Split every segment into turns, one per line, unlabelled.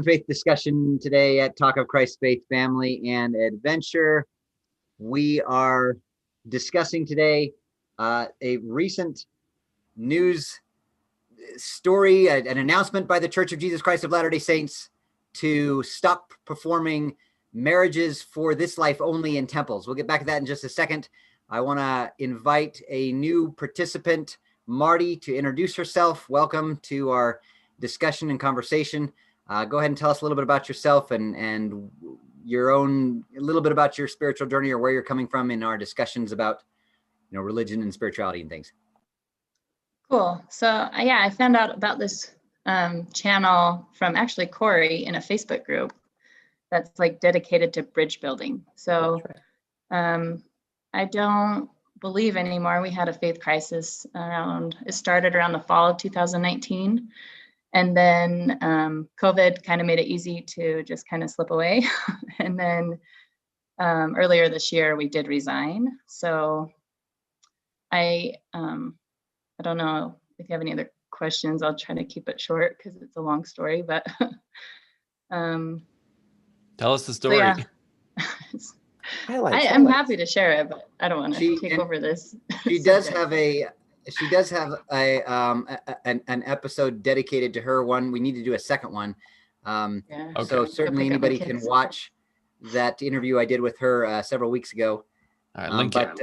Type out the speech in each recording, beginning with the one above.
Faith discussion today at Talk of Christ, Faith, Family, and Adventure. We are discussing today a recent news story, an announcement by the Church of Jesus Christ of Latter-day Saints to stop performing marriages for this life only in temples. We'll get back to that in just a second. I want to invite a new participant, Marti, to introduce herself. Welcome to our discussion and conversation. Go ahead and tell us a little bit about yourself and your own, a little bit about your spiritual journey or where you're coming from in our discussions about, religion and spirituality and things.
Cool. So I found out about this channel from actually Corey in a Facebook group that's like dedicated to bridge building. So I don't believe anymore. We had a faith crisis it started around the fall of 2019. And then COVID kind of made it easy to just kind of slip away. And then earlier this year, we did resign. So I don't know if you have any other questions. I'll try to keep it short because it's a long story, but.
Tell us the story.
Yeah. I'm happy to share it, but I don't want to take over this.
She does have an episode dedicated to her. One, we need to do a second one. So certainly anybody can watch that interview I did with her several weeks ago.
All right, link it.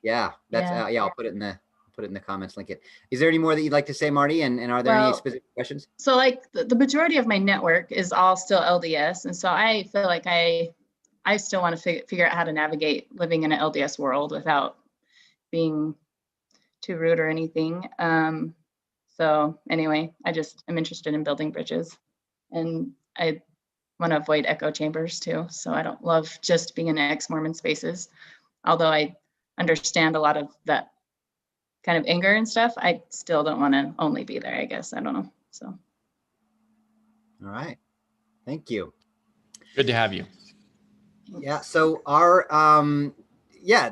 I'll put it in the comments. Link it. Is there any more that you'd like to say, Marti? And are there any specific questions?
So like the majority of my network is all still LDS, and so I feel like I still want to figure out how to navigate living in an LDS world without being too rude or anything. So anyway, I'm interested in building bridges, and I want to avoid echo chambers too. So I don't love just being in ex-Mormon spaces, although I understand a lot of that kind of anger and stuff. I still don't want to only be there, I guess. I don't know. So.
All right. Thank you.
Good to have you.
Yeah. So our,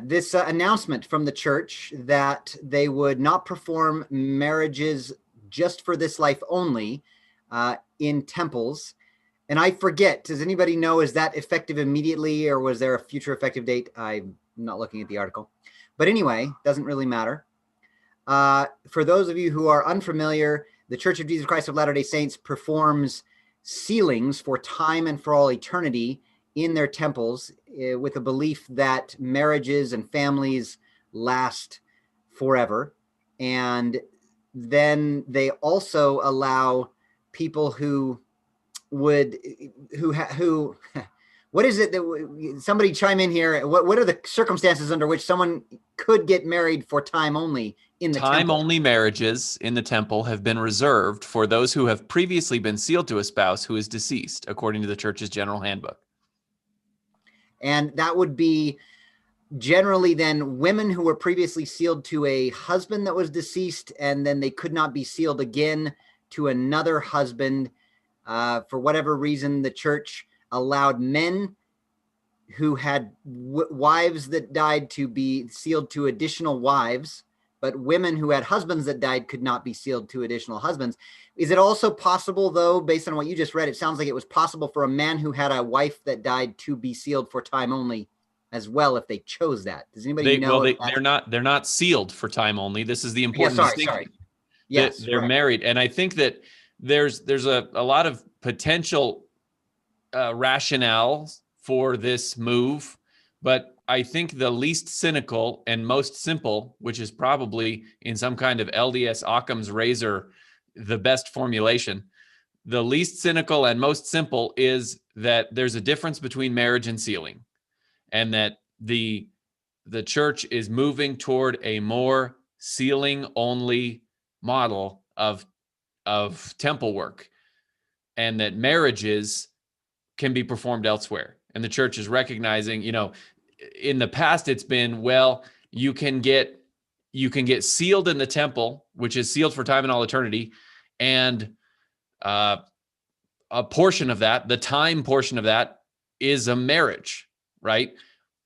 this announcement from the church that they would not perform marriages just for this life only in temples. And I forget, does anybody know, is that effective immediately or was there a future effective date? I'm not looking at the article. But anyway, doesn't really matter. For those of you who are unfamiliar, the Church of Jesus Christ of Latter-day Saints performs sealings for time and for all eternity in their temples with a belief that marriages and families last forever. And then they also allow people who what is it that somebody chime in here? What are the circumstances under which someone could get married for time only in the temple?
Time only marriages in the temple have been reserved for those who have previously been sealed to a spouse who is deceased, according to the church's general handbook.
And that would be generally then women who were previously sealed to a husband that was deceased, and then they could not be sealed again to another husband. For whatever reason, the church allowed men who had wives that died to be sealed to additional wives, but women who had husbands that died could not be sealed to additional husbands. Is it also possible, though, based on what you just read, it sounds like it was possible for a man who had a wife that died to be sealed for time only as well, if they chose that? Does anybody know?
Well, they're not sealed for time only. This is the important distinction.
Sorry. Yes,
they're married. And I think that there's a lot of potential rationale for this move, but I think the least cynical and most simple, which is probably in some kind of LDS Occam's razor, the best formulation, the least cynical and most simple is that there's a difference between marriage and sealing, and that the church is moving toward a more sealing only model of temple work, and that marriages can be performed elsewhere. And the church is recognizing, in the past it's been, well, you can get sealed in the temple, which is sealed for time and all eternity, and a portion of that, the time portion of that, is a marriage, right?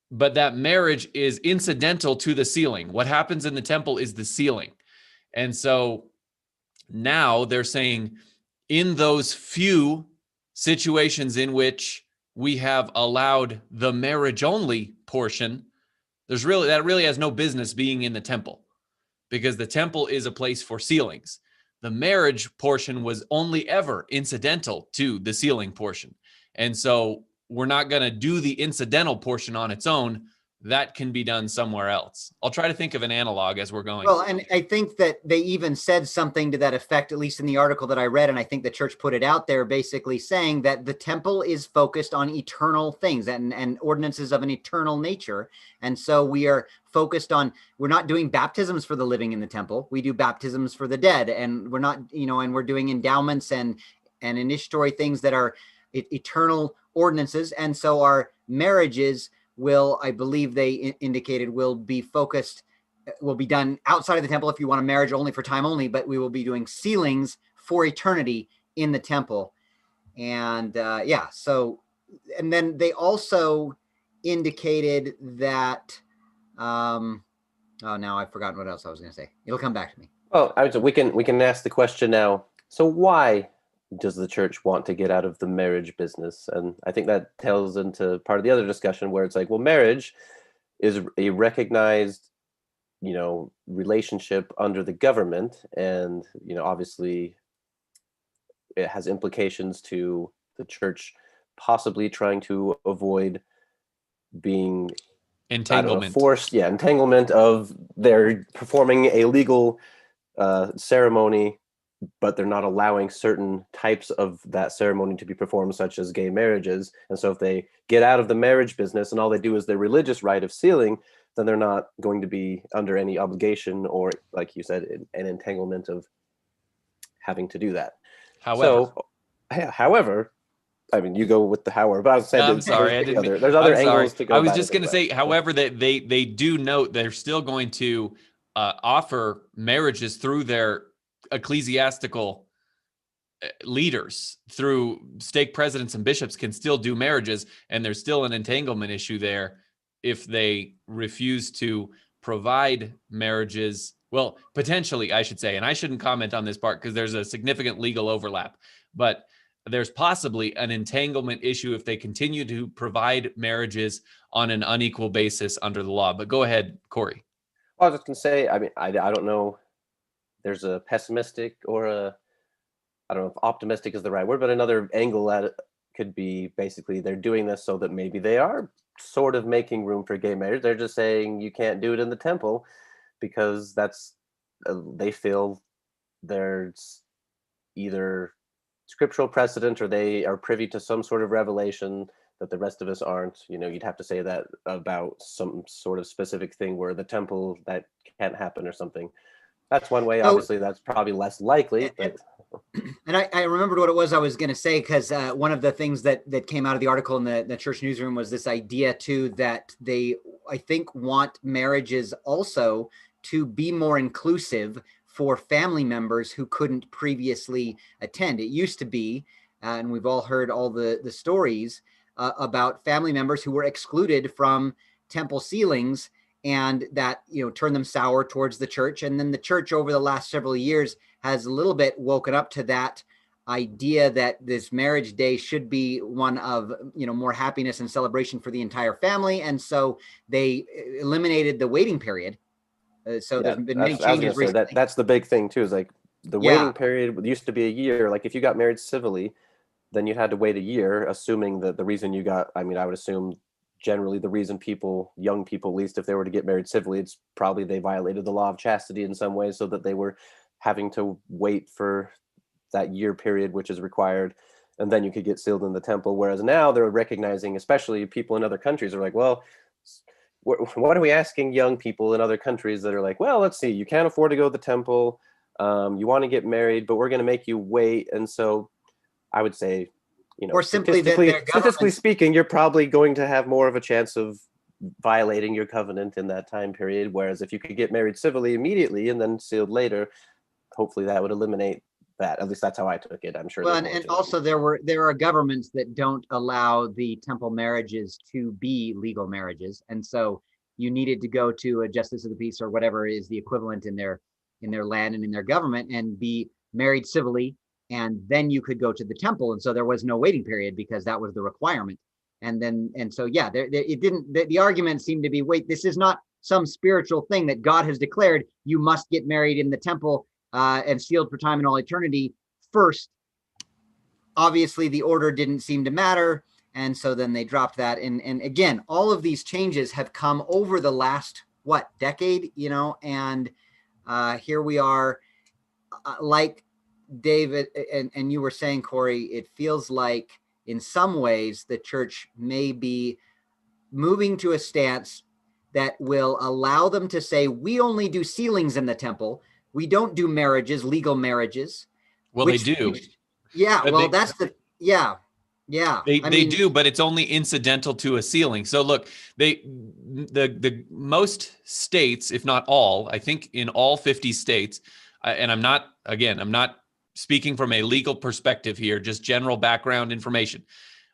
But that marriage is incidental to the sealing. What happens in the temple is the sealing. And so now they're saying, in those few situations in which we have allowed the marriage only portion, that really has no business being in the temple, because the temple is a place for sealings. The marriage portion was only ever incidental to the sealing portion. And so we're not going to do the incidental portion on its own. That can be done somewhere else. I'll try to think of an analog as we're going.
Well, and I think that they even said something to that effect, at least in the article that I read, and I think the church put it out there, basically saying that the temple is focused on eternal things and ordinances of an eternal nature. And so we are focused on, we're not doing baptisms for the living in the temple. We do baptisms for the dead, and we're not, and we're doing endowments and initiatory things that are eternal ordinances. And so our marriages will, I believe they indicated, will be done outside of the temple if you want a marriage only for time only, but we will be doing sealings for eternity in the temple. And so, and then they also indicated that, now I've forgotten what else I was going to say. It'll come back to me.
Well, we can ask the question now. So why does the church want to get out of the marriage business? And I think that tells into part of the other discussion where it's like, well, marriage is a recognized, relationship under the government. And, obviously it has implications to the church possibly trying to avoid being
entanglement,
entanglement of their performing a legal ceremony, but they're not allowing certain types of that ceremony to be performed, such as gay marriages. And so if they get out of the marriage business and all they do is their religious rite of sealing, then they're not going to be under any obligation or, like you said, an entanglement of having to do that. However, I mean, you go with the however, but I was saying,
I'm sorry,
there's other angles to go.
I was just going to say, however, that they do note they're still going to offer marriages through their ecclesiastical leaders, through stake presidents and bishops can still do marriages, and there's still an entanglement issue there if they refuse to provide marriages. Well, potentially, I should say, and I shouldn't comment on this part because there's a significant legal overlap, but there's possibly an entanglement issue if they continue to provide marriages on an unequal basis under the law. But go ahead, Corey.
Well, I was just going to say, I mean, I don't know. There's a pessimistic or I don't know if optimistic is the right word, but another angle at it could be basically they're doing this so that maybe they are sort of making room for gay marriage. They're just saying you can't do it in the temple because that's, they feel there's either scriptural precedent or they are privy to some sort of revelation that the rest of us aren't. You'd have to say that about some sort of specific thing where the temple, that can't happen or something. That's one way. Obviously, that's probably less likely. But
and I remembered what it was I was going to say, because one of the things that came out of the article in the church newsroom was this idea too that they, I think, want marriages also to be more inclusive for family members who couldn't previously attend. It used to be, and we've all heard all the stories about family members who were excluded from temple sealings, and that, turned them sour towards the church. And then the church over the last several years has a little bit woken up to that idea that this marriage day should be one of, more happiness and celebration for the entire family. And so they eliminated the waiting period. So there's been many changes recently.
That's the big thing too, is like the waiting period used to be a year. Like if you got married civilly, then you had to wait a year, assuming that the reason you got, I would assume generally the reason young people, at least if they were to get married civilly, it's probably they violated the law of chastity in some way, so that they were having to wait for that year period, which is required, and then you could get sealed in the temple. Whereas now they're recognizing, especially people in other countries are like, well, what are we asking young people in other countries that are like, well, let's see, you can't afford to go to the temple, you want to get married, but we're going to make you wait. And so I would say,
or simply
statistically speaking, you're probably going to have more of a chance of violating your covenant in that time period. Whereas if you could get married civilly immediately and then sealed later, hopefully that would eliminate that. At least that's how I took it. I'm sure.
Well, and also there are governments that don't allow the temple marriages to be legal marriages, and so you needed to go to a justice of the peace or whatever is the equivalent in their land and in their government and be married civilly and then you could go to the temple. And so there was no waiting period because that was the requirement. And so, yeah, it didn't, the argument seemed to be, wait, this is not some spiritual thing that God has declared. You must get married in the temple and sealed for time and all eternity first. Obviously, the order didn't seem to matter. And so then they dropped that. And again, all of these changes have come over the last, decade, and here we are, like David and you were saying, Corey, it feels like in some ways the church may be moving to a stance that will allow them to say, we only do sealings in the temple. We don't do marriages, legal marriages.
Well, they do.
Yeah.
But
well, yeah.
They do, but it's only incidental to a sealing. So look, the most states, if not all, I think in all 50 states, and I'm not speaking from a legal perspective here, just general background information.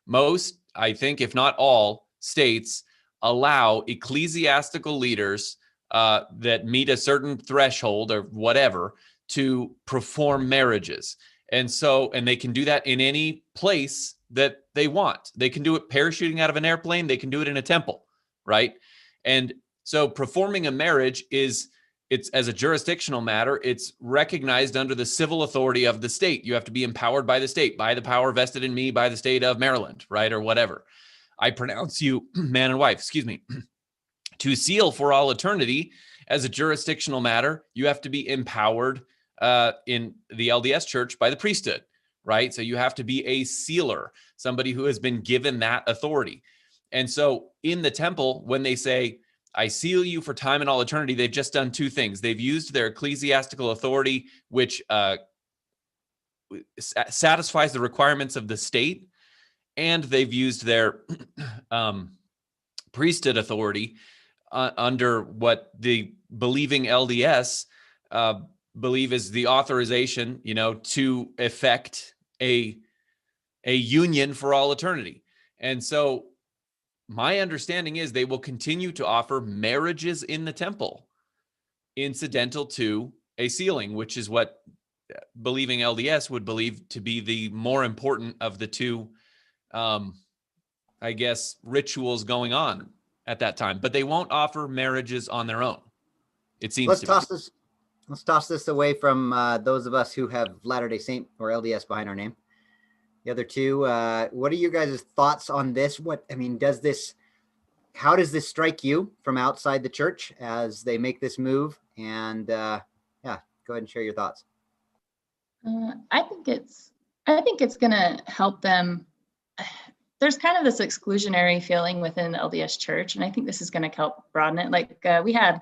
Most, I think, if not all states allow ecclesiastical leaders that meet a certain threshold or whatever to perform marriages. And they can do that in any place that they want. They can do it parachuting out of an airplane. They can do it in a temple, right? And so performing a marriage it's as a jurisdictional matter, it's recognized under the civil authority of the state. You have to be empowered by the state, by the power vested in me by the state of Maryland, right? Or whatever. I pronounce you man and wife, excuse me. To seal for all eternity as a jurisdictional matter, you have to be empowered in the LDS church by the priesthood, right? So you have to be a sealer, somebody who has been given that authority. And so in the temple, when they say, I seal you for time and all eternity, they've just done two things. They've used their ecclesiastical authority, which satisfies the requirements of the state, and they've used their priesthood authority under what the believing LDS believe is the authorization, to effect a union for all eternity. And so my understanding is they will continue to offer marriages in the temple incidental to a sealing, which is what believing LDS would believe to be the more important of the two, rituals going on at that time. But they won't offer marriages on their own, it seems to be.
Let's toss this away from those of us who have Latter-day Saint or LDS behind our name. The other two, what are you guys' thoughts on this? How does this strike you from outside the church as they make this move? And go ahead and share your thoughts.
I think it's going to help them. There's kind of this exclusionary feeling within the LDS church, and I think this is going to help broaden it. Like we had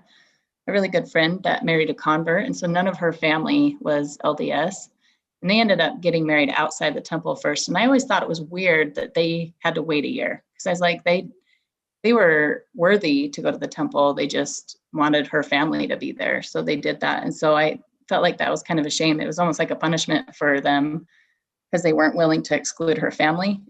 a really good friend that married a convert, and so none of her family was LDS, and they ended up getting married outside the temple first. And I always thought it was weird that they had to wait a year, because I was like, they were worthy to go to the temple. They just wanted her family to be there, so they did that. And so I felt like that was kind of a shame. It was almost like a punishment for them because they weren't willing to exclude her family.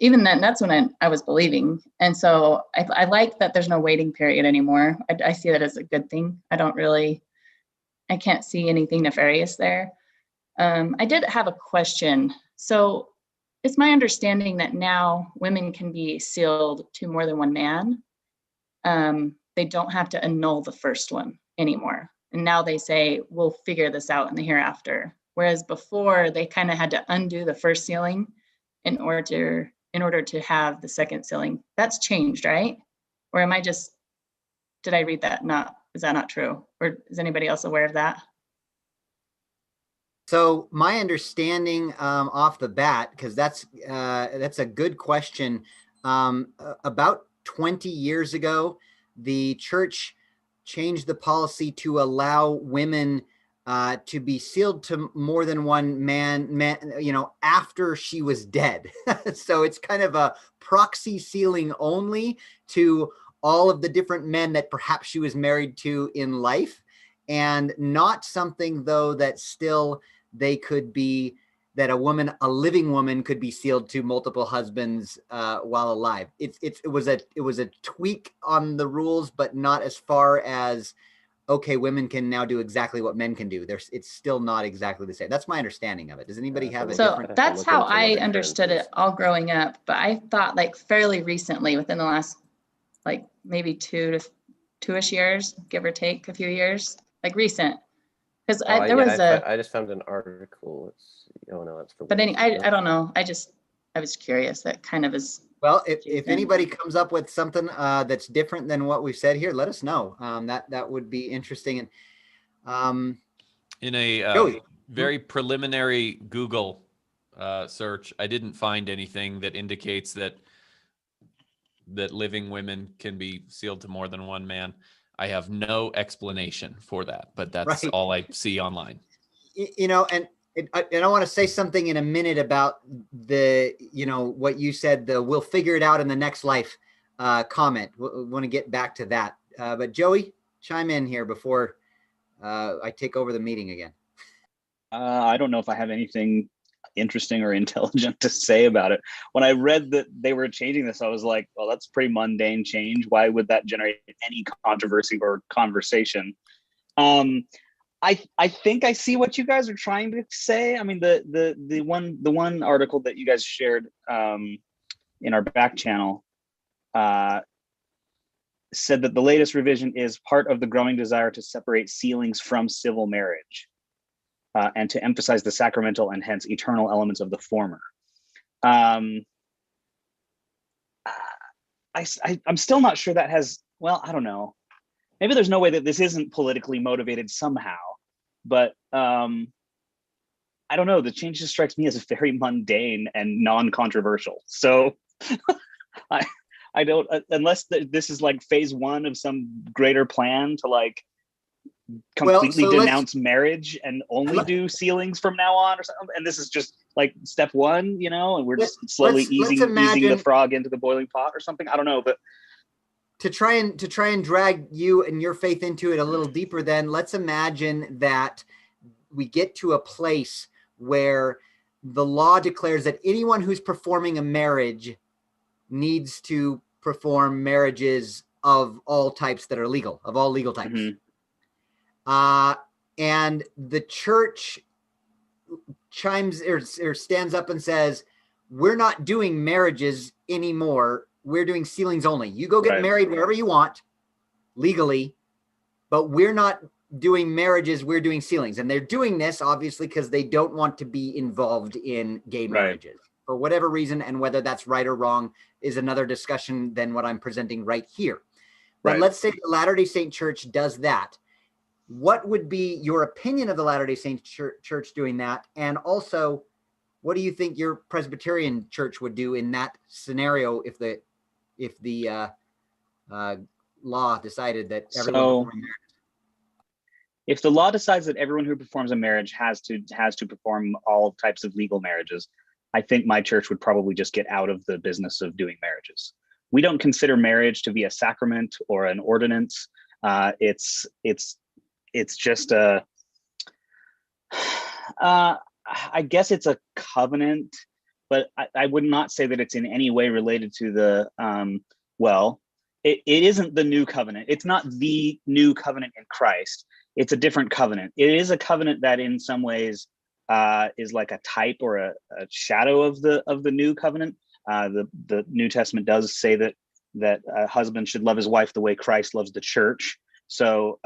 Even then, that's when I was believing. And so I like that there's no waiting period anymore. I see that as a good thing. I can't see anything nefarious there. I did have a question. So it's my understanding that now women can be sealed to more than one man. They don't have to annul the first one anymore. And now they say, we'll figure this out in the hereafter. Whereas before, they kind of had to undo the first sealing in order to have the second sealing. That's changed, right? Or did I read that? Is that not true? Or is anybody else aware of that?
So my understanding off the bat, because that's a good question. About 20 years ago, the church changed the policy to allow women to be sealed to more than one man, after she was dead. So it's kind of a proxy sealing only to all of the different men that perhaps she was married to in life, and not something though that still that a living woman could be sealed to multiple husbands while alive. It was a tweak on the rules, but not as far as okay, women can now do exactly what men can do. It's still not exactly the same. That's my understanding of it. Does anybody have a
So
different?
that's how I understood it all growing up. But I thought like fairly recently, within the last like maybe 2-ish years, give or take a few years, like recent. Because
I just found an article. Let's see. Oh no, that's for.
But I don't know. I was curious. That kind of is.
Well, if anybody comes up with something that's different than what we've said here, let us know. That would be interesting. And
in a very preliminary Google search, I didn't find anything that indicates that living women can be sealed to more than one man. I have no explanation for that, but that's right. All I see online.
And I want to say something in a minute about what you said, we'll figure it out in the next life comment. We want to get back to that. But Joey, chime in here before I take over the meeting again.
I don't know if I have anything interesting or intelligent to say about it. When I read that they were changing this, I was like, well, that's a pretty mundane change. Why would that generate any controversy or conversation? I think I see what you guys are trying to say. I mean, the one article that you guys shared in our back channel said that the latest revision is part of the growing desire to separate sealings from civil marriage and to emphasize the sacramental and hence eternal elements of the former. I'm still not sure that has, well, I don't know. Maybe there's no way that this isn't politically motivated somehow, but I don't know. The change just strikes me as very mundane and non-controversial. So I don't, unless this is like phase one of some greater plan to like completely denounce marriage and only do sealings from now on or something. And this is just like step one, and we're just slowly easing the frog into the boiling pot or something. I don't know, but
to try and drag you and your faith into it a little deeper, then let's imagine that we get to a place where the law declares that anyone who's performing a marriage needs to perform marriages of all types that are legal, of all legal types. Mm-hmm. And the church chimes or stands up and says, we're not doing marriages anymore. We're doing sealings only. You go get married wherever you want legally, but we're not doing marriages. We're doing sealings. And they're doing this obviously because they don't want to be involved in gay marriages for whatever reason. And whether that's right or wrong is another discussion than what I'm presenting right here. But let's say the Latter-day Saint Church does that. What would be your opinion of the Latter-day Saint Church doing that? And also, what do you think your Presbyterian church would do in that scenario if the law decided that everyone
if the law decides that everyone who performs a marriage has to perform all types of legal marriages, I think my church would probably just get out of the business of doing marriages. We don't consider marriage to be a sacrament or an ordinance. It's just I guess it's a covenant, but I would not say that it's in any way related to the, it isn't the new covenant. It's not the new covenant in Christ. It's a different covenant. It is a covenant that in some ways is like a type or a shadow of the new covenant. The New Testament does say that a husband should love his wife the way Christ loves the church. So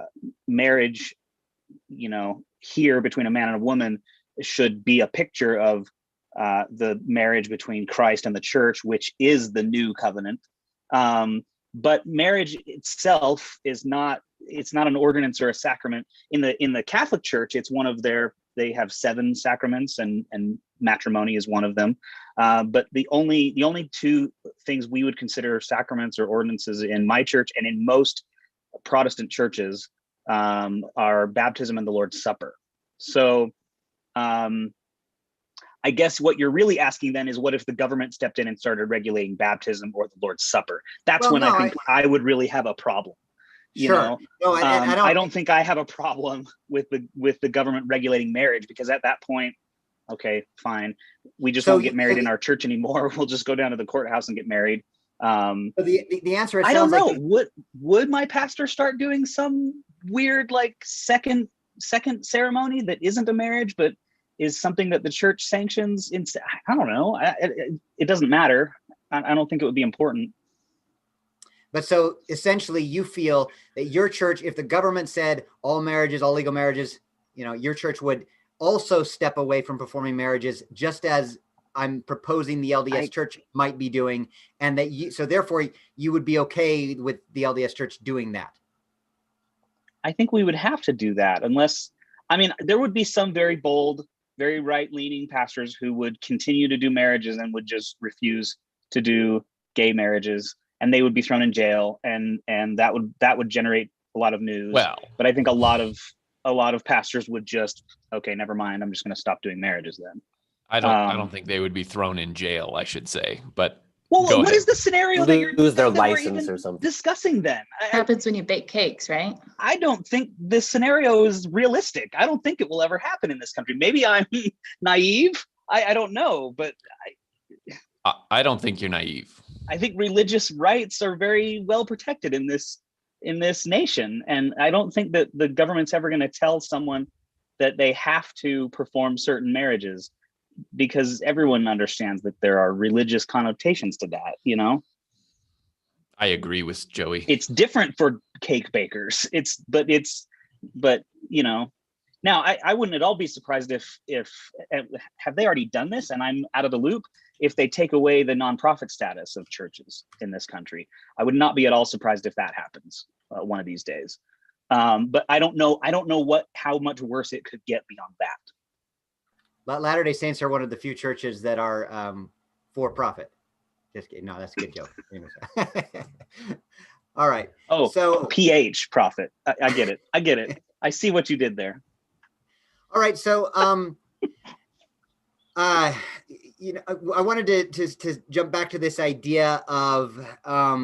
marriage, here between a man and a woman should be a picture of the marriage between Christ and the church, which is the new covenant. But marriage itself is not, it's not an ordinance or a sacrament. In the Catholic Church, it's one of they have 7 sacraments and matrimony is one of them. But the only 2 things we would consider sacraments or ordinances in my church and in most Protestant churches are baptism and the Lord's Supper. So I guess what you're really asking then is, what if the government stepped in and started regulating baptism or the Lord's Supper? That's when I think I would really have a problem. I don't think I have a problem with the government regulating marriage, because at that point, okay, fine, we just won't get married in our church anymore. We'll just go down to the courthouse and get married.
The answer is,
I don't know. Would my pastor start doing some weird like second ceremony that isn't a marriage but is something that the church sanctions? I don't know. It doesn't matter. I don't think it would be important.
But so essentially you feel that your church, if the government said all marriages, all legal marriages, your church would also step away from performing marriages, just as I'm proposing the LDS church might be doing, and that so therefore you would be okay with the LDS church doing that.
I think we would have to do that unless, there would be some very bold, very right-leaning pastors who would continue to do marriages and would just refuse to do gay marriages, and they would be thrown in jail, and that would generate a lot of news.
Well,
but I think a lot of pastors would just, okay, never mind, I'm just going to stop doing marriages then.
I don't think they would be thrown in jail, I should say. But
well, what is the scenario that you're
lose their license or something
discussing then?
Happens when you bake cakes, right?
I don't think this scenario is realistic. I don't think it will ever happen in this country. Maybe I'm naive. I don't know, but
I don't think you're naive.
I think religious rights are very well protected in this nation, and I don't think that the government's ever going to tell someone that they have to perform certain marriages, because everyone understands that there are religious connotations to that.
I agree with Joey.
It's different for cake bakers. But now I wouldn't at all be surprised if have they already done this and I'm out of the loop, if they take away the nonprofit status of churches in this country. I would not be at all surprised if that happens one of these days. But I don't know how much worse it could get beyond that.
Latter-day Saints are one of the few churches that are for profit. Just kidding. No, that's a good joke. All right.
Oh, so PH profit. I get it. I see what you did there.
All right. So, I wanted to jump back to this idea of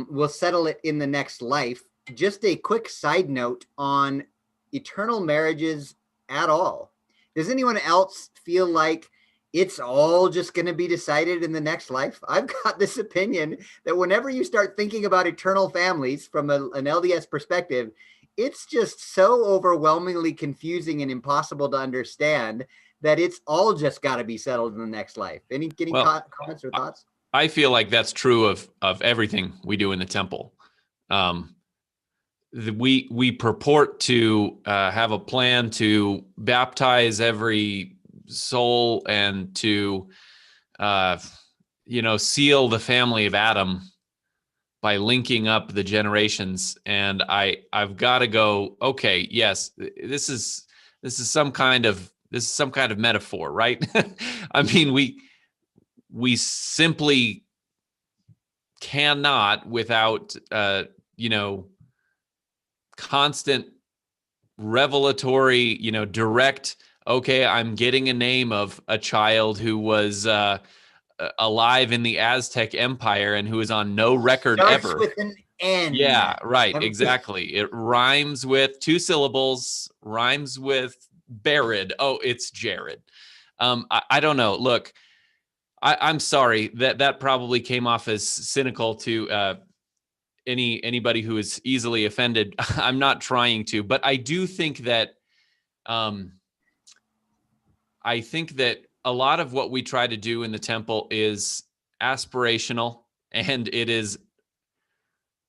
we'll settle it in the next life. Just a quick side note on eternal marriages at all. Does anyone else feel like it's all just going to be decided in the next life? I've got this opinion that whenever you start thinking about eternal families from an LDS perspective, it's just so overwhelmingly confusing and impossible to understand that it's all just got to be settled in the next life. Any comments or thoughts?
I feel like that's true of everything we do in the temple. We purport to have a plan to baptize every soul and to seal the family of Adam by linking up the generations. And I've got to go, okay, yes, this is some kind of metaphor, right? I mean, we simply cannot, without constant revelatory, direct, okay, I'm getting a name of a child who was alive in the Aztec Empire and who is on no record ever.
Starts with an N.
Yeah, right, exactly. It rhymes with 2 syllables, rhymes with Barid. Oh, it's Jared. I don't know. Look, I'm sorry that probably came off as cynical to anybody who is easily offended. I'm not trying to, but I do think that a lot of what we try to do in the temple is aspirational, and it is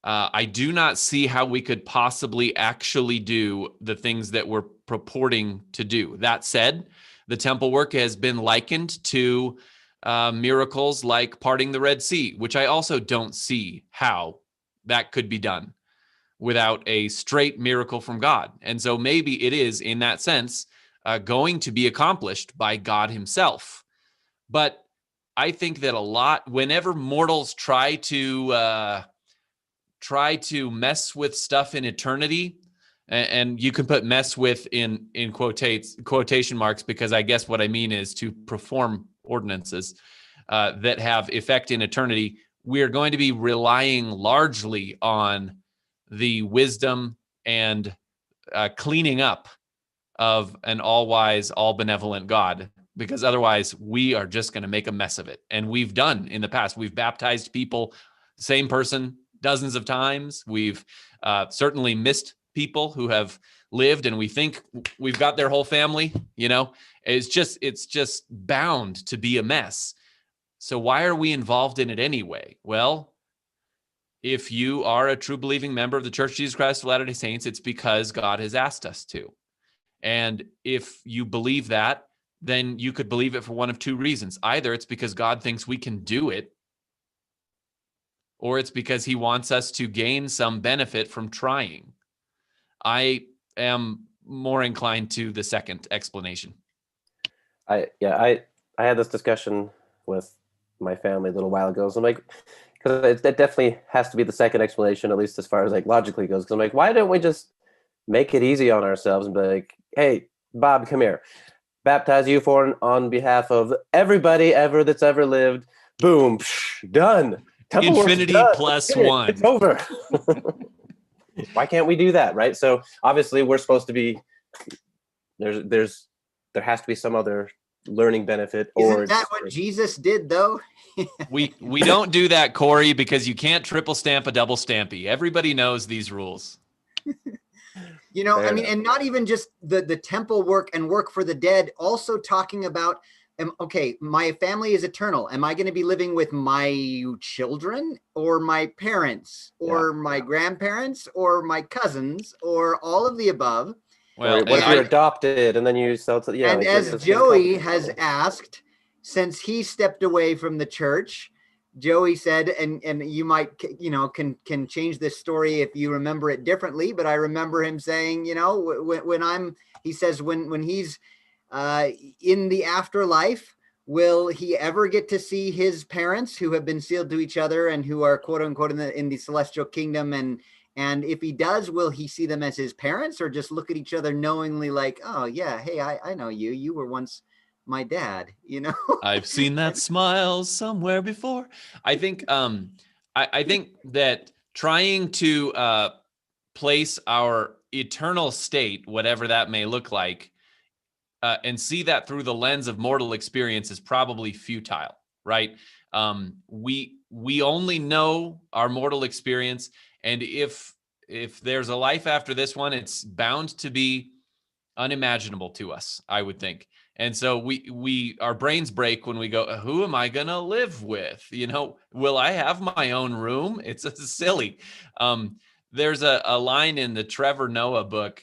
I do not see how we could possibly actually do the things that we're purporting to do. That said, the temple work has been likened to miracles like parting the Red Sea, which I also don't see how that could be done without a straight miracle from God. And so maybe it is, in that sense, going to be accomplished by God himself. But I think that whenever mortals try to mess with stuff in eternity, and you can put mess with in quotation marks, because I guess what I mean is to perform ordinances that have effect in eternity, we are going to be relying largely on the wisdom and cleaning up of an all-wise, all-benevolent God, because otherwise we are just going to make a mess of it. And we've done in the past. We've baptized people, same person, dozens of times. We've certainly missed people who have lived and we think we've got their whole family, it's just bound to be a mess. So why are we involved in it anyway? Well, if you are a true believing member of the Church of Jesus Christ of Latter-day Saints, it's because God has asked us to. And if you believe that, then you could believe it for one of two reasons. Either it's because God thinks we can do it, or it's because he wants us to gain some benefit from trying. I am more inclined to the second explanation.
I had this discussion with my family a little while ago. So I'm like, because it definitely has to be the second explanation, at least as far as like logically goes. Because I'm like, why don't we just make it easy on ourselves and be like, hey, Bob, come here. Baptize you on behalf of everybody ever that's ever lived. Boom, done. Temple
Infinity
done.
plus one.
It's over. Why can't we do that, right? So obviously we're supposed to be there has to be some other learning benefit.
Isn't that what Jesus did though?
We don't do that, Corey, because you can't triple stamp a double stampy. Everybody knows these rules.
I mean, and not even just the temple work and work for the dead, also talking about, okay, my family is eternal. Am I going to be living with my children or my parents or my grandparents or my cousins or all of the above?
Well, what if you're adopted and then you sell to,
and as Joey has asked, since he stepped away from the church, Joey said, and you might, can change this story if you remember it differently, but I remember him saying, he says, when he's in the afterlife, will he ever get to see his parents who have been sealed to each other and who are quote unquote in the celestial kingdom? And if he does, will he see them as his parents or just look at each other knowingly like, oh yeah, hey, I know you. You were once my dad,
I've seen that smile somewhere before. I think I think that trying to place our eternal state, whatever that may look like, and see that through the lens of mortal experience is probably futile, right? We only know our mortal experience, and if there's a life after this one, it's bound to be unimaginable to us, I would think. And so our brains break when we go, who am I going to live with? Will I have my own room? It's silly. There's a line in the Trevor Noah book,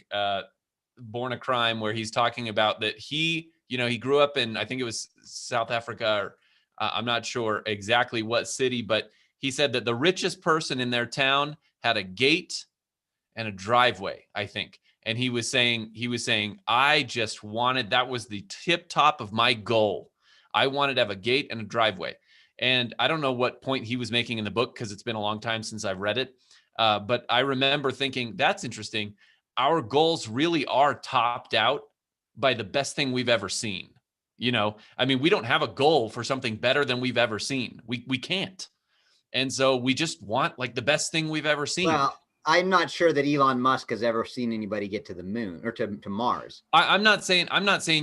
Born a Crime, where he's talking about that he grew up in, I think it was South Africa, or I'm not sure exactly what city, but he said that the richest person in their town had a gate and a driveway, I think. And he was saying, I just wanted, that was the tip top of my goal. I wanted to have a gate and a driveway. And I don't know what point he was making in the book, because it's been a long time since I've read it. But I remember thinking, that's interesting. Our goals really are topped out by the best thing we've ever seen. I mean, we don't have a goal for something better than we've ever seen. We can't. And so we just want like the best thing we've ever seen.
Well, I'm not sure that Elon Musk has ever seen anybody get to the moon or to Mars.
I'm not saying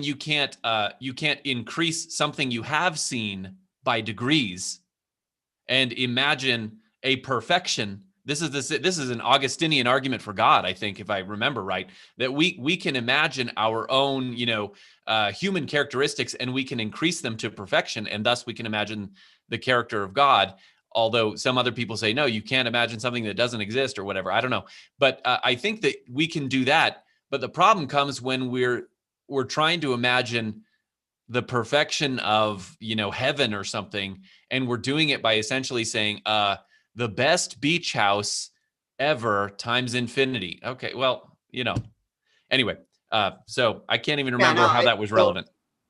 you can't increase something you have seen by degrees and imagine a perfection. This is an Augustinian argument for God, I think, if I remember right, that we can imagine our own, human characteristics, and we can increase them to perfection, and thus we can imagine the character of God. Although some other people say, no, you can't imagine something that doesn't exist or whatever. I don't know. But I think that we can do that. But the problem comes when we're trying to imagine the perfection of, heaven or something. And we're doing it by essentially saying the best beach house ever times infinity. Okay, well, anyway, so I can't even remember how that was relevant.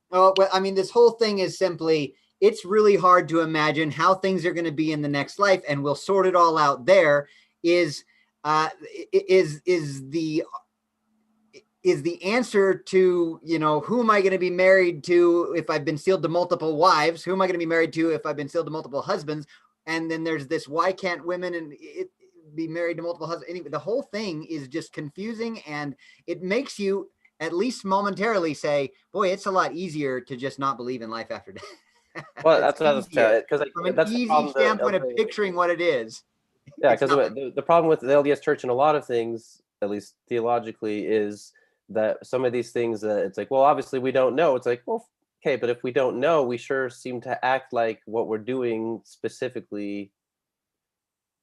Well, I mean, this whole thing is simply, it's really hard to imagine how things are going to be in the next life, and we'll sort it all out there. Is the answer to, who am I going to be married to if I've been sealed to multiple wives? Who am I going to be married to if I've been sealed to multiple husbands? And then there's this, why can't women be married to multiple husbands? Anyway, the whole thing is just confusing, and it makes you at least momentarily say, boy, it's a lot easier to just not believe in life after death.
Well, that's what I was saying. Because
from an easy standpoint of picturing what it is.
Yeah, because the problem with the LDS Church and a lot of things, at least theologically, is that some of these things that it's like, well, obviously we don't know. It's like, well, okay, but if we don't know, we sure seem to act like what we're doing specifically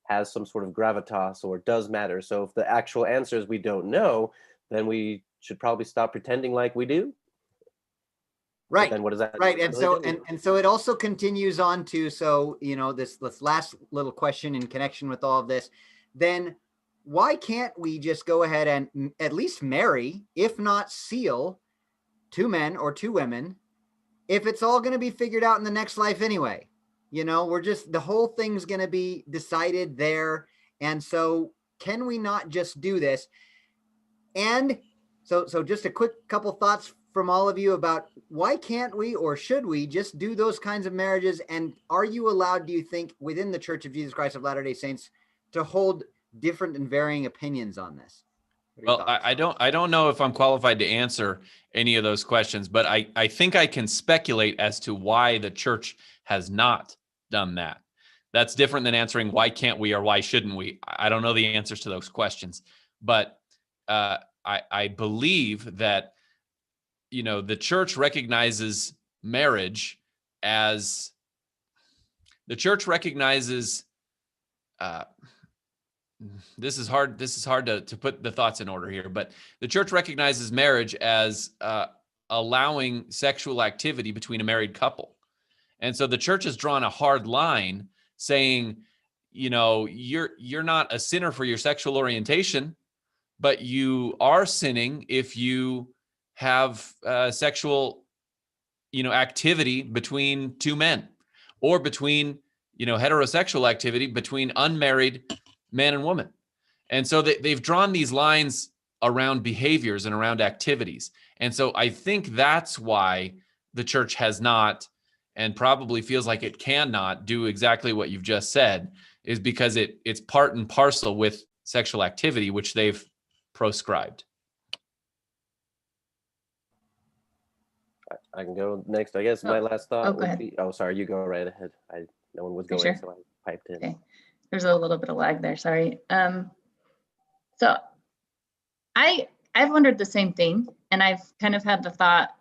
has some sort of gravitas or does matter. So if the actual answers we don't know, then we should probably stop pretending like we do.
Right.
Then what does that
right? And
really
so
do?
and so it also continues on to, so this last little question in connection with all of this, then why can't we just go ahead and at least marry, if not seal, 2 men or 2 women, if it's all going to be figured out in the next life anyway? We're just, the whole thing's going to be decided there. And so can we not just do this? And so just a quick couple thoughts from all of you about why can't we, or should we just do those kinds of marriages? And are you allowed, do you think, within the Church of Jesus Christ of Latter-day Saints to hold different and varying opinions on this?
Well, I don't know if I'm qualified to answer any of those questions, but I think I can speculate as to why the church has not done that. That's different than answering why can't we or why shouldn't we. I don't know the answers to those questions, but I believe that the church recognizes marriage as this is hard to put the thoughts in order here, but the church recognizes marriage as allowing sexual activity between a married couple. And so the church has drawn a hard line saying, you're not a sinner for your sexual orientation, but you are sinning if you have sexual, activity between 2 men, or between, heterosexual activity between unmarried man and woman. And so they've drawn these lines around behaviors and around activities. And so I think that's why the church has not, and probably feels like it cannot, do exactly what you've just said, is because it's part and parcel with sexual activity, which they've proscribed.
I can go next. I guess my last thought
go
would be, sorry, you go right ahead. No one was going,
sure?
so I piped in.
Okay. There's a little bit of lag there, sorry. So I've wondered the same thing, and I've kind of had the thought,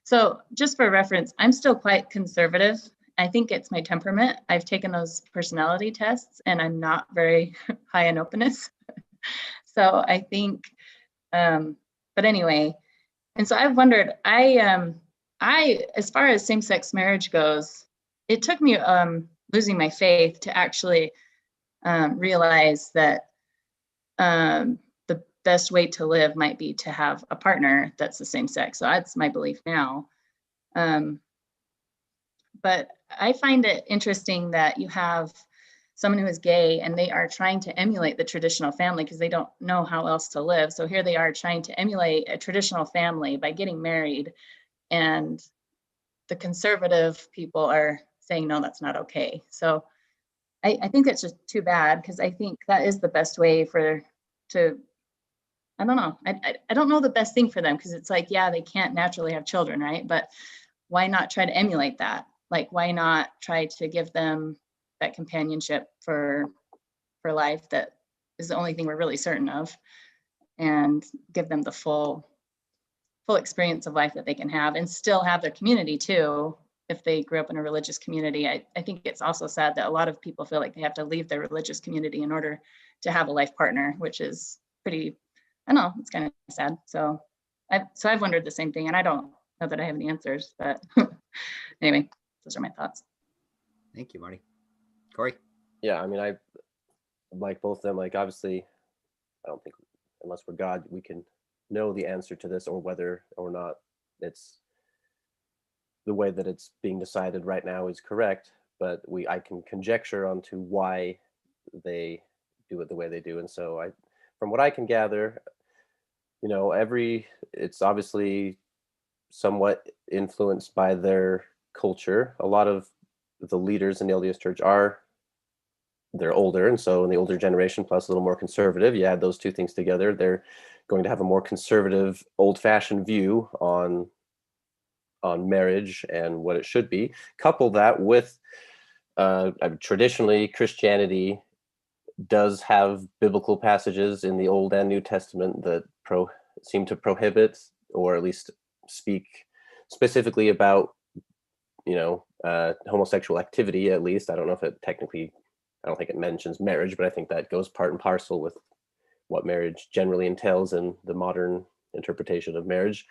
so just for reference, I'm still quite conservative. I think it's my temperament. I've taken those personality tests, and I'm not very high in openness. So I think, but anyway, and so I've wondered, I as far as same-sex marriage goes, it took me losing my faith to actually realize that the best way to live might be to have a partner that's the same sex. So that's my belief now. But I find it interesting that you have someone who is gay and they are trying to emulate the traditional family because they don't know how else to live. So here they are trying to emulate a traditional family by getting married, and the conservative people are saying, no, that's not okay. So I think that's just too bad, because I think that is the best way I don't know. I don't know the best thing for them, because it's like, yeah, they can't naturally have children, right? But why not try to emulate that? Like, why not try to give them that companionship for life that is the only thing we're really certain of, and give them the full experience of life that they can have, and still have their community too. If they grew up in a religious community, I think it's also sad that a lot of people feel like they have to leave their religious community in order to have a life partner, which is pretty, I don't know, it's kind of sad. So I've wondered the same thing, and I don't know that I have any answers, but anyway, those are my thoughts.
Thank you, Marty. Corey?
Yeah, I mean, I like both of them. Like, obviously, I don't think, unless we're God, we can know the answer to this, or whether or not it's the way that it's being decided right now is correct. But I can conjecture onto why they do it the way they do. And so from what I can gather, it's obviously somewhat influenced by their culture. A lot of the leaders in the LDS Church they're older, and so in the older generation plus a little more conservative, you add those two things together, they're going to have a more conservative, old-fashioned view on marriage and what it should be. Couple that with traditionally Christianity does have biblical passages in the Old and New Testament that seem to prohibit, or at least speak specifically about, homosexual activity. At least I don't know if it technically, I don't think it mentions marriage, but I think that goes part and parcel with what marriage generally entails in the modern interpretation of marriage.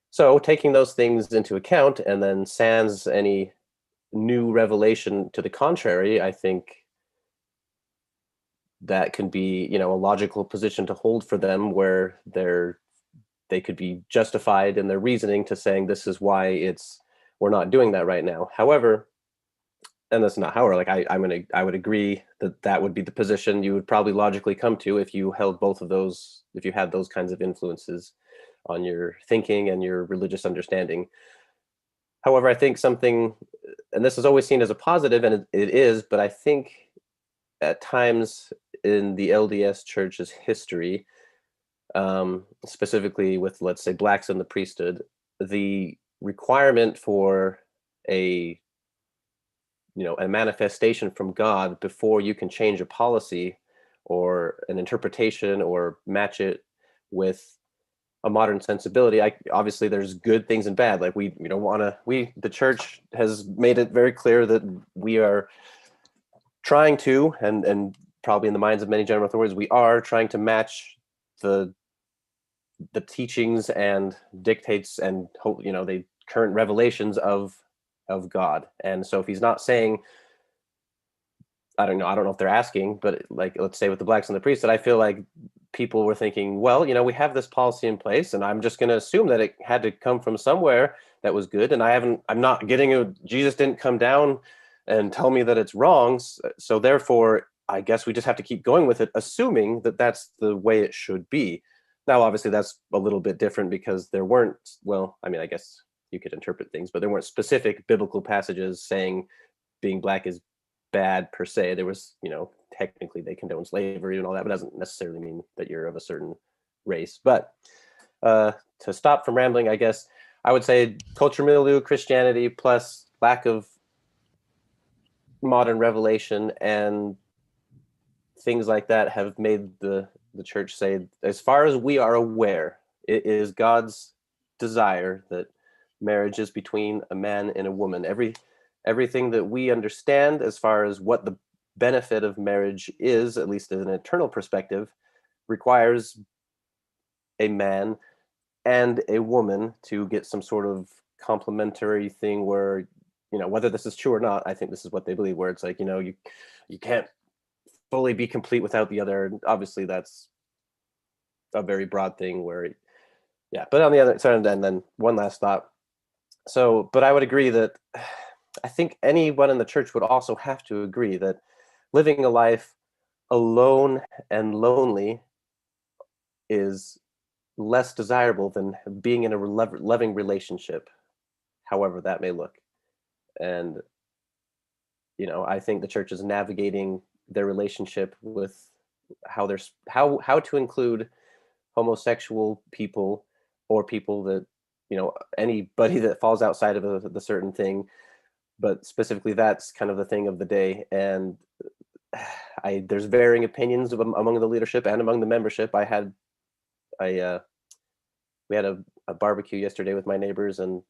So taking those things into account, and then sans any new revelation to the contrary, I think that can be, a logical position to hold for them, where they could be justified in their reasoning to saying this is why we're not doing that right now. However, and that's not however, like I would agree that would be the position you would probably logically come to if you held both of those, if you had those kinds of influences on your thinking and your religious understanding. However, I think something, and this is always seen as a positive, and it is, but I think at times in the LDS church's history, specifically with, let's say, blacks in the priesthood, the requirement for a manifestation from God before you can change a policy or an interpretation or match it with a modern sensibility. Obviously there's good things and bad. Like the church has made it very clear that we are trying to, and probably in the minds of many general authorities, we are trying to match the teachings and dictates and the current revelations of God. And so if he's not saying, I don't know if they're asking, but like, let's say with the blacks and the priests, that I feel like people were thinking, well, we have this policy in place, and I'm just going to assume that it had to come from somewhere that was good. And I'm not getting Jesus didn't come down and tell me that it's wrong. So therefore, I guess we just have to keep going with it, assuming that that's the way it should be. Now, obviously that's a little bit different because there weren't, well, I mean, I guess you could interpret things, but there weren't specific biblical passages saying being black is bad per se. There was, technically they condone slavery and all that, but it doesn't necessarily mean that you're of a certain race. But to stop from rambling, I guess I would say culture milieu, Christianity, plus lack of modern revelation and things like that have made the church say, as far as we are aware, it is God's desire that marriage is between a man and a woman. Everything that we understand as far as what the benefit of marriage is, at least in an eternal perspective, requires a man and a woman to get some sort of complementary thing where, whether this is true or not, I think this is what they believe, where it's like, you can't fully be complete without the other. And obviously that's a very broad thing where, yeah, but on the other side, and then one last thought. So, but I would agree that I think anyone in the church would also have to agree that living a life alone and lonely is less desirable than being in a loving relationship, however that may look. And, I think the church is navigating their relationship with how to include homosexual people or people that, anybody that falls outside of the certain thing, but specifically that's kind of the thing of the day. And there's varying opinions among the leadership and among the membership. We had a barbecue yesterday with my neighbors, and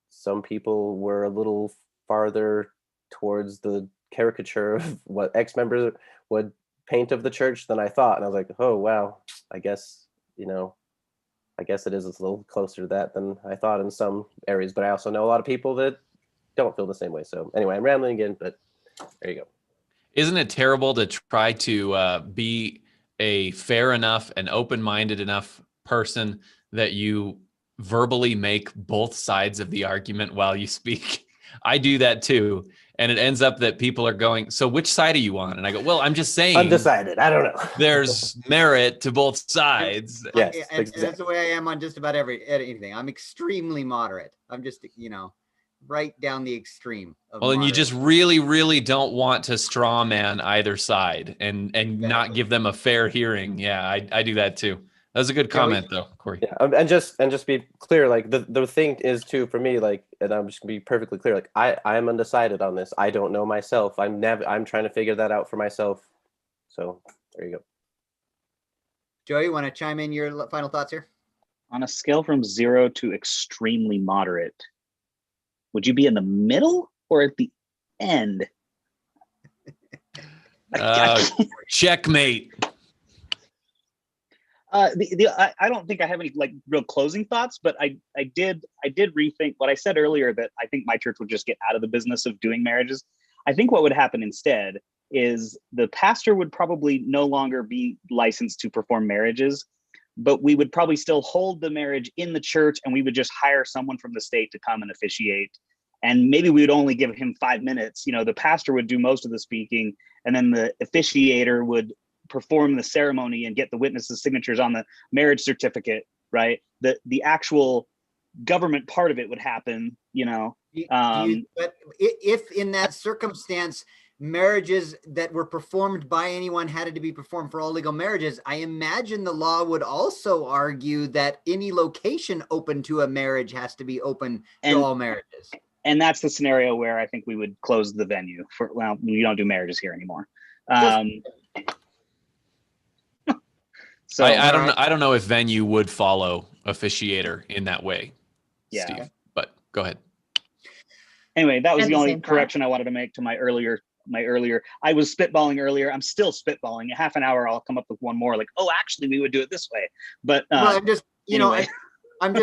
some people were a little farther towards the caricature of what ex-members would paint of the church than I thought. And I was like, oh, wow, I guess it is a little closer to that than I thought in some areas. But I also know a lot of people that don't feel the same way. So anyway, I'm rambling again, but there you go.
Isn't it terrible to try to be a fair enough and open-minded enough person that you verbally make both sides of the argument while you speak? I do that too. And it ends up that people are going, so which side are you on? And I go, well, I'm just saying.
Undecided. I don't know.
There's merit to both sides.
Yes, and that's the way I am on just about anything. I'm extremely moderate. I'm just, right down the extreme.
Well, and you just really, really don't want to straw man either side and exactly. Not give them a fair hearing. Yeah, I do that too. That's a good comment, though, Corey.
Yeah, and just be clear, like the thing is too for me, like, and I'm just gonna be perfectly clear, like I am undecided on this. I don't know myself. I'm trying to figure that out for myself. So there you go.
Joey, you want to chime in your final thoughts here?
On a scale from 0 to extremely moderate, would you be in the middle or at the end?
Checkmate.
I don't think I have any like real closing thoughts, but I did rethink what I said earlier, that I think my church would just get out of the business of doing marriages. I think what would happen instead is the pastor would probably no longer be licensed to perform marriages, but we would probably still hold the marriage in the church, and we would just hire someone from the state to come and officiate. And maybe we would only give him 5 minutes. You know, the pastor would do most of the speaking, and then the officiator would perform the ceremony and get the witnesses' signatures on the marriage certificate, right? The actual government part of it would happen, you know.
But if in that circumstance, marriages that were performed by anyone had to be performed for all legal marriages, I imagine the law would also argue that any location open to a marriage has to be open to all marriages.
And that's the scenario where I think we would close the venue for, well, we don't do marriages here anymore. So
I don't know if venue would follow officiator in that way,
yeah.
Steve, but go ahead.
Anyway, that was the only correction I wanted to make to my earlier, I was spitballing earlier. I'm still spitballing. In half an hour, I'll come up with one more, like, oh, actually we would do it this way. But
well, I'm just,
anyway.
I'm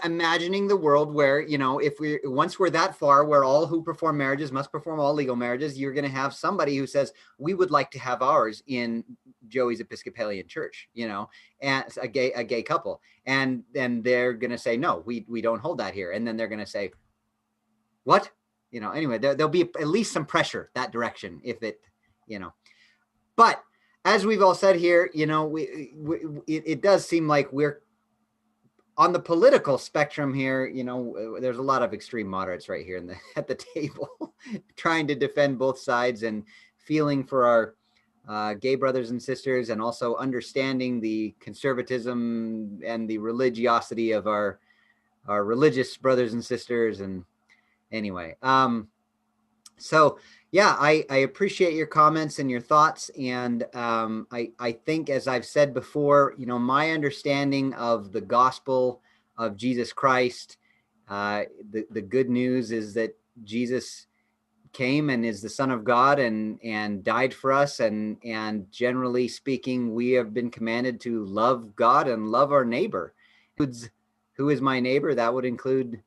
imagining the world where, you know, once we're that far where all who perform marriages must perform all legal marriages, you're going to have somebody who says, we would like to have ours in Joey's Episcopalian church, you know, and a gay couple. And then they're going to say, no, we don't hold that here. And then they're going to say, what? You know, anyway, there'll be at least some pressure that direction if it, you know, but as we've all said here, you know, it does seem like we're on the political spectrum here. You know, there's a lot of extreme moderates right here at the table trying to defend both sides and feeling for our gay brothers and sisters, and also understanding the conservatism and the religiosity of our religious brothers and sisters. And anyway, so yeah, I appreciate your comments and your thoughts. And I think, as I've said before, you know, my understanding of the gospel of Jesus Christ, the good news is that Jesus came and is the Son of God and died for us. And generally speaking, we have been commanded to love God and love our neighbor. Who is my neighbor? That would include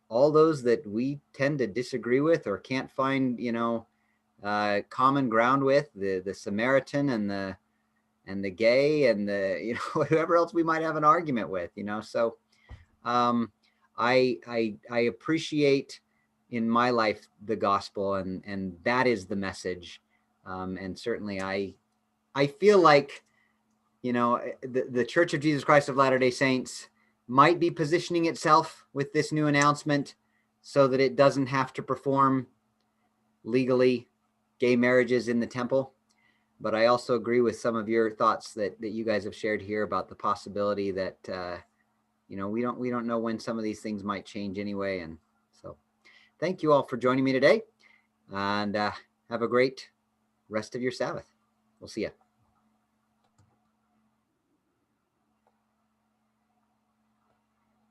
all those that we tend to disagree with or can't find, you know, common ground with, the Samaritan and the gay and the, you know, whoever else we might have an argument with, you know. So I appreciate in my life the gospel, and that is the message. And certainly I feel like, you know, the Church of Jesus Christ of Latter-day Saints might be positioning itself with this new announcement so that it doesn't have to perform legally gay marriages in the temple. But I also agree with some of your thoughts that you guys have shared here about the possibility that, you know, we don't know when some of these things might change anyway. And so thank you all for joining me today, and have a great rest of your Sabbath. We'll see you.